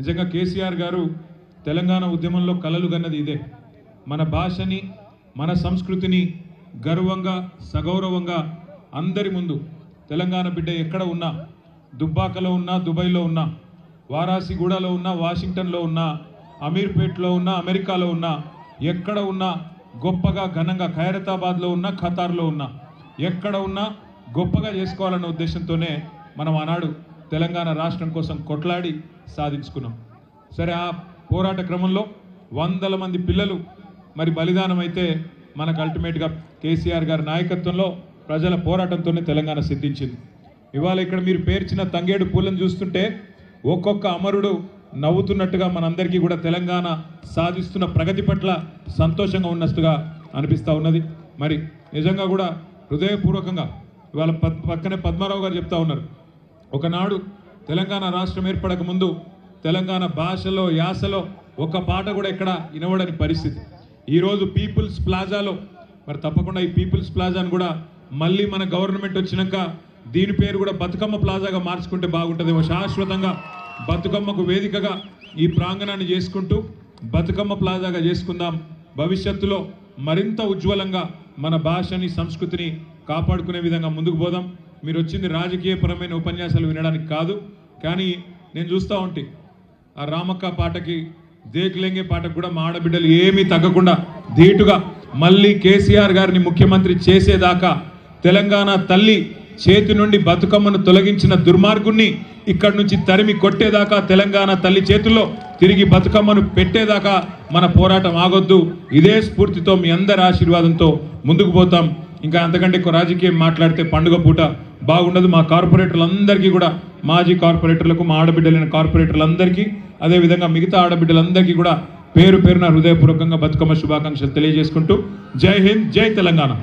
నిజంగా కేసీఆర్ గారు తెలంగాణ ఉద్యమంలో కలలు గన్నది ఇదే. మన భాషని మన సంస్కృతిని గర్వంగా సగౌరవంగా అందరి ముందు తెలంగాణ బిడ్డ ఎక్కడ ఉన్నా, దుబ్బాకలో ఉన్నా, దుబాయ్లో ఉన్నా, వారాసిగూడలో ఉన్నా, వాషింగ్టన్లో ఉన్నా, అమీర్పేట్లో ఉన్నా, అమెరికాలో ఉన్నా, ఎక్కడ ఉన్నా గొప్పగా ఘనంగా, ఖైరతాబాద్లో ఉన్నా, ఖతార్లో ఉన్నా, ఎక్కడ ఉన్నా గొప్పగా చేసుకోవాలన్న ఉద్దేశంతోనే మనం ఆనాడు తెలంగాణ రాష్ట్రం కోసం కొట్లాడి సాధించుకున్నాం. సరే, ఆ పోరాట క్రమంలో వందల మంది పిల్లలు మరి బలిదానం అయితే మనకు అల్టిమేట్గా కేసీఆర్ గారి నాయకత్వంలో ప్రజల పోరాటంతోనే తెలంగాణ సిద్ధించింది. ఇవాళ ఇక్కడ మీరు పేర్చిన తంగేడు పూలను చూస్తుంటే ఒక్కొక్క అమరుడు నవ్వుతున్నట్టుగా మనందరికీ కూడా తెలంగాణ సాధిస్తున్న ప్రగతి పట్ల సంతోషంగా ఉన్నట్టుగా అనిపిస్తూ ఉన్నది. మరి నిజంగా కూడా హృదయపూర్వకంగా ఇవాళ పక్కనే పద్మారావు గారు చెప్తా ఉన్నారు, ఒకనాడు తెలంగాణ రాష్ట్రం ఏర్పడక ముందు తెలంగాణ భాషలో యాసలో ఒక పాట కూడా ఇక్కడ వినబడని పరిస్థితి. ఈరోజు పీపుల్స్ ప్లాజాలో మరి తప్పకుండా ఈ పీపుల్స్ ప్లాజాను కూడా మళ్ళీ మన గవర్నమెంట్ వచ్చినాక దీని పేరు కూడా బతుకమ్మ ప్లాజాగా మార్చుకుంటే బాగుంటుందేమో. శాశ్వతంగా బతుకమ్మకు వేదికగా ఈ ప్రాంగణాన్ని చేసుకుంటూ బతుకమ్మ ప్లాజాగా చేసుకుందాం. భవిష్యత్తులో మరింత ఉజ్వలంగా మన భాషని సంస్కృతిని కాపాడుకునే విధంగా ముందుకు పోదాం. మీరు వచ్చింది రాజకీయపరమైన ఉపన్యాసాలు వినడానికి కాదు, కానీ నేను చూస్తూ ఉంటే ఆ రామక్క పాటకి, దేక్లెంగే పాటకు కూడా మా ఆడబిడ్డలు ఏమీ తగ్గకుండా ధీటుగా మళ్ళీ కేసీఆర్ గారిని ముఖ్యమంత్రి చేసేదాకా, తెలంగాణ తల్లి చేతి నుండి బతుకమ్మను తొలగించిన దుర్మార్గుణ్ణి ఇక్కడి నుంచి తరిమి కొట్టేదాకా, తెలంగాణ తల్లి చేతుల్లో తిరిగి బతుకమ్మను పెట్టేదాకా మన పోరాటం ఆగొద్దు. ఇదే స్ఫూర్తితో మీ అందరి ఆశీర్వాదంతో ముందుకు పోతాం. ఇంకా అంతకంటే ఎక్కువ రాజకీయం మాట్లాడితే పండుగ పూట బాగుండదు. మా కార్పొరేటర్లందరికీ కూడా, మాజీ కార్పొరేటర్లకు, మా ఆడబిడ్డలైన కార్పొరేటర్లందరికీ, అదేవిధంగా మిగతా ఆడబిడ్డలందరికీ కూడా పేరు పేరున హృదయపూర్వకంగా బతుకమ్మ శుభాకాంక్షలు తెలియజేసుకుంటూ జై హింద్, జై తెలంగాణ.